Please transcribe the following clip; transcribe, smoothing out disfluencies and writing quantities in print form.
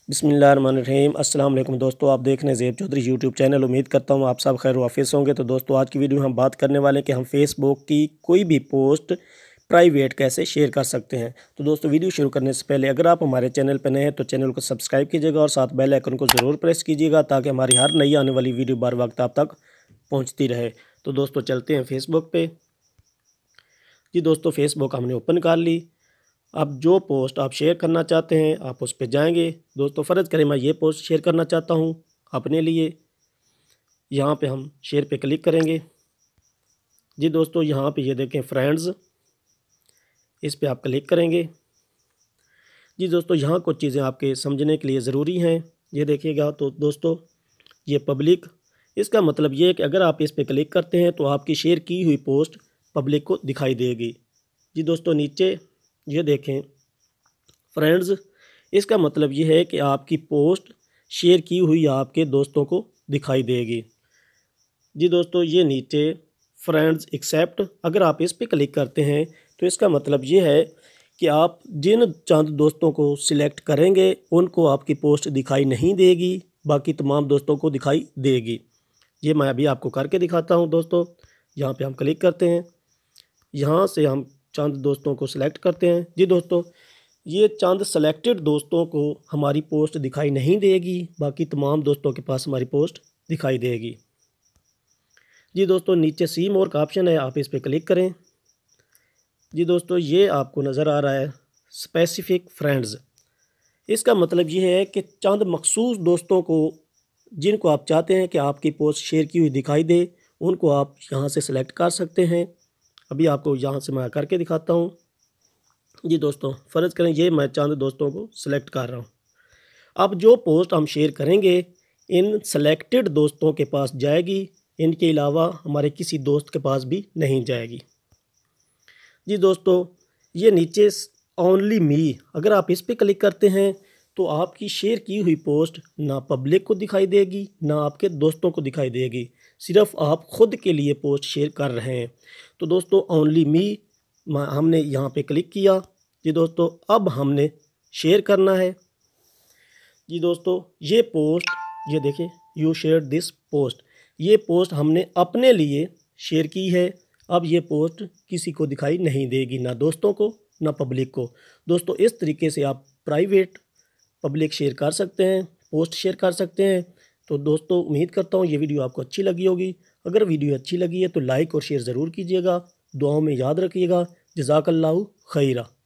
बिस्मिल्लाहिर्रहमानिर्रहीम। अस्सलाम वालेकुम दोस्तों, आप देख रहे हैं ज़ेब चौधरी यूट्यूब चैनल। उम्मीद करता हूँ आप सब खैर वाफिस होंगे। तो दोस्तों आज की वीडियो में हम बात करने वाले हैं कि हम फेसबुक की कोई भी पोस्ट प्राइवेट कैसे शेयर कर सकते हैं। तो दोस्तों वीडियो शुरू करने से पहले अगर आप हमारे चैनल पर नए हैं तो चैनल को सब्सक्राइब कीजिएगा और साथ बेल आइकन को ज़रूर प्रेस कीजिएगा ताकि हमारी हर नई आने वाली वीडियो बार वक्त आप तक पहुँचती रहे। तो दोस्तों चलते हैं फेसबुक पे। जी दोस्तों, फेसबुक हमने ओपन कर ली। अब जो पोस्ट आप शेयर करना चाहते हैं आप उस पर जाएंगे। दोस्तों फ़र्ज़ करें मैं ये पोस्ट शेयर करना चाहता हूँ अपने लिए। यहाँ पे हम शेयर पे क्लिक करेंगे। जी दोस्तों, यहाँ पे ये देखें फ्रेंड्स, इस पे आप क्लिक करेंगे। जी दोस्तों, यहाँ कुछ चीज़ें आपके समझने के लिए ज़रूरी हैं। ये देखिएगा तो दोस्तों, ये पब्लिक, इसका मतलब ये है कि अगर आप इस पे क्लिक करते हैं तो आपकी शेयर की हुई पोस्ट पब्लिक को दिखाई देगी। जी दोस्तों, नीचे ये देखें फ्रेंड्स, इसका मतलब ये है कि आपकी पोस्ट शेयर की हुई आपके दोस्तों को दिखाई देगी। जी दोस्तों, ये नीचे फ्रेंड्स एक्सेप्ट, अगर आप इस पे क्लिक करते हैं तो इसका मतलब ये है कि आप जिन चंद दोस्तों को सिलेक्ट करेंगे उनको आपकी पोस्ट दिखाई नहीं देगी, बाकी तमाम दोस्तों को दिखाई देगी। ये मैं अभी आपको करके दिखाता हूँ। दोस्तों यहाँ पे हम क्लिक करते हैं, यहाँ से हम चंद दोस्तों को सिलेक्ट करते हैं। जी दोस्तों, ये चंद सेलेक्टेड दोस्तों को हमारी पोस्ट दिखाई नहीं देगी, बाकी तमाम दोस्तों के पास हमारी पोस्ट दिखाई देगी। जी दोस्तों, नीचे सी मोर का ऑप्शन है, आप इस पर क्लिक करें। जी दोस्तों, ये आपको नज़र आ रहा है स्पेसिफिक फ्रेंड्स। इसका मतलब ये है कि चंद मखसूस दोस्तों को जिनको आप चाहते हैं कि आपकी पोस्ट शेयर की हुई दिखाई दे, उनको आप यहाँ से सिलेक्ट कर सकते हैं। अभी आपको यहाँ से मैं करके दिखाता हूँ। जी दोस्तों, फ़र्ज़ करें ये मैं चंद दोस्तों को सिलेक्ट कर रहा हूँ। अब जो पोस्ट हम शेयर करेंगे इन सेलेक्टेड दोस्तों के पास जाएगी, इनके अलावा हमारे किसी दोस्त के पास भी नहीं जाएगी। जी दोस्तों, ये नीचे ओनली मी, अगर आप इस पर क्लिक करते हैं तो आपकी शेयर की हुई पोस्ट ना पब्लिक को दिखाई देगी ना आपके दोस्तों को दिखाई देगी, सिर्फ आप खुद के लिए पोस्ट शेयर कर रहे हैं। तो दोस्तों ओनली मी हमने यहाँ पे क्लिक किया। जी दोस्तों, अब हमने शेयर करना है। जी दोस्तों, ये पोस्ट, ये देखिए यू शेयर दिस पोस्ट, ये पोस्ट हमने अपने लिए शेयर की है। अब ये पोस्ट किसी को दिखाई नहीं देगी, ना दोस्तों को ना पब्लिक को। दोस्तों इस तरीके से आप प्राइवेट पब्लिक शेयर कर सकते हैं, पोस्ट शेयर कर सकते हैं। तो दोस्तों उम्मीद करता हूँ ये वीडियो आपको अच्छी लगी होगी। अगर वीडियो अच्छी लगी है तो लाइक और शेयर ज़रूर कीजिएगा। दुआओं में याद रखिएगा। जज़ाकल्लाहु खैरा।